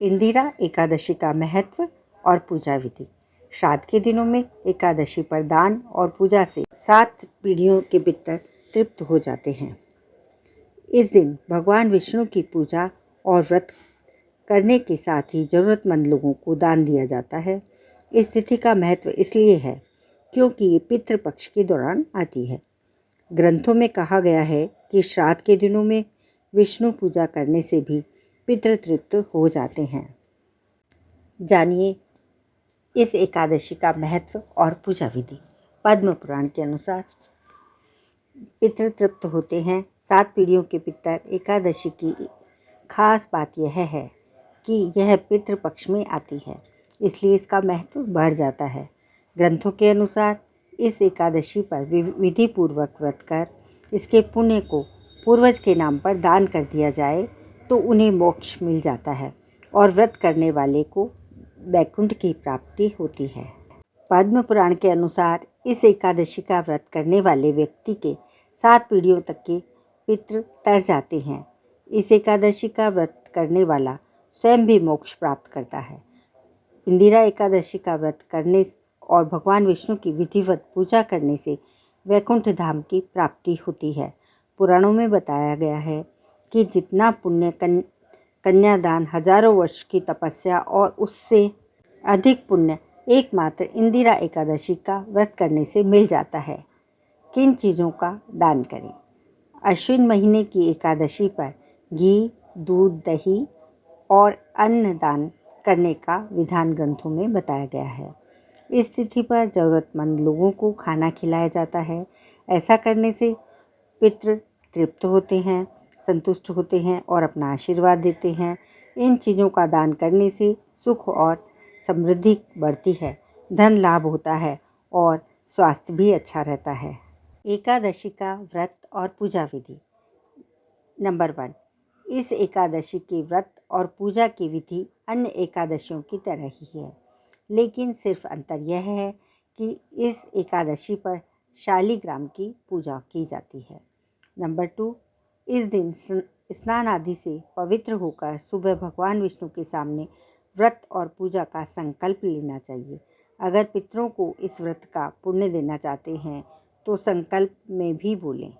इंदिरा एकादशी का महत्व और पूजा विधि। श्राद्ध के दिनों में एकादशी पर दान और पूजा से 7 पीढ़ियों के पितर तृप्त हो जाते हैं। इस दिन भगवान विष्णु की पूजा और व्रत करने के साथ ही ज़रूरतमंद लोगों को दान दिया जाता है। इस तिथि का महत्व इसलिए है क्योंकि ये पितृपक्ष के दौरान आती है। ग्रंथों में कहा गया है कि श्राद्ध के दिनों में विष्णु पूजा करने से भी पितृ तृप्त हो जाते हैं। जानिए इस एकादशी का महत्व और पूजा विधि। पद्म पुराण के अनुसार पितृ तृप्त होते हैं। 7 पीढ़ियों के पितर एकादशी की खास बात यह है कि यह पितृपक्ष में आती है, इसलिए इसका महत्व बढ़ जाता है। ग्रंथों के अनुसार इस एकादशी पर विधि पूर्वक व्रत कर इसके पुण्य को पूर्वज के नाम पर दान कर दिया जाए तो उन्हें मोक्ष मिल जाता है और व्रत करने वाले को वैकुंठ की प्राप्ति होती है। पद्म पुराण के अनुसार इस एकादशी का व्रत करने वाले व्यक्ति के 7 पीढ़ियों तक के पितृ तर जाते हैं। इस एकादशी का व्रत करने वाला स्वयं भी मोक्ष प्राप्त करता है। इंदिरा एकादशी का व्रत करने और भगवान विष्णु की विधिवत पूजा करने से वैकुंठ धाम की प्राप्ति होती है। पुराणों में बताया गया है कि जितना पुण्य कन्यादान, हजारों वर्ष की तपस्या और उससे अधिक पुण्य एकमात्र इंदिरा एकादशी का व्रत करने से मिल जाता है। किन चीज़ों का दान करें? अश्विन महीने की एकादशी पर घी, दूध, दही और अन्न दान करने का विधान ग्रंथों में बताया गया है। इस तिथि पर ज़रूरतमंद लोगों को खाना खिलाया जाता है। ऐसा करने से पितृ तृप्त होते हैं, संतुष्ट होते हैं और अपना आशीर्वाद देते हैं। इन चीज़ों का दान करने से सुख और समृद्धि बढ़ती है, धन लाभ होता है और स्वास्थ्य भी अच्छा रहता है। एकादशी का व्रत और पूजा विधि। नंबर 1, इस एकादशी के व्रत और पूजा की विधि अन्य एकादशियों की तरह ही है, लेकिन सिर्फ अंतर यह है कि इस एकादशी पर शालिग्राम की पूजा की जाती है। नंबर 2, इस दिन स्नान आदि से पवित्र होकर सुबह भगवान विष्णु के सामने व्रत और पूजा का संकल्प लेना चाहिए। अगर पितरों को इस व्रत का पुण्य देना चाहते हैं तो संकल्प में भी बोलें।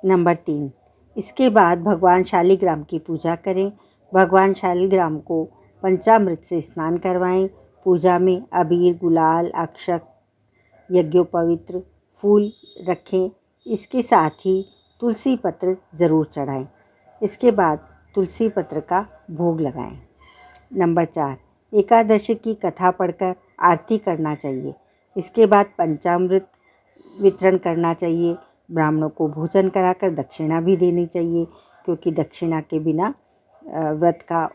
नंबर 3, इसके बाद भगवान शालिग्राम की पूजा करें। भगवान शालिग्राम को पंचामृत से स्नान करवाएं। पूजा में अबीर, गुलाल, अक्षत, यज्ञोपवित्र, फूल रखें। इसके साथ ही तुलसी पत्र ज़रूर चढ़ाएं। इसके बाद तुलसी पत्र का भोग लगाएं। नंबर 4, एकादशी की कथा पढ़कर आरती करना चाहिए। इसके बाद पंचामृत वितरण करना चाहिए। ब्राह्मणों को भोजन कराकर दक्षिणा भी देनी चाहिए, क्योंकि दक्षिणा के बिना व्रत का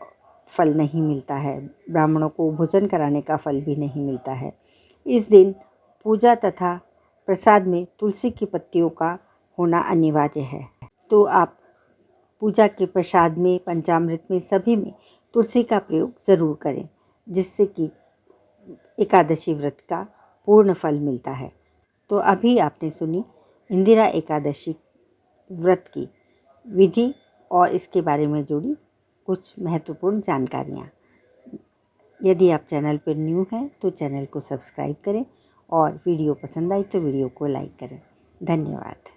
फल नहीं मिलता है। ब्राह्मणों को भोजन कराने का फल भी नहीं मिलता है। इस दिन पूजा तथा प्रसाद में तुलसी की पत्तियों का होना अनिवार्य है। तो आप पूजा के प्रसाद में, पंचामृत में, सभी में तुलसी का प्रयोग ज़रूर करें, जिससे कि एकादशी व्रत का पूर्ण फल मिलता है। तो अभी आपने सुनी इंदिरा एकादशी व्रत की विधि और इसके बारे में जुड़ी कुछ महत्वपूर्ण जानकारियाँ। यदि आप चैनल पर न्यू हैं तो चैनल को सब्सक्राइब करें और वीडियो पसंद आई तो वीडियो को लाइक करें। धन्यवाद।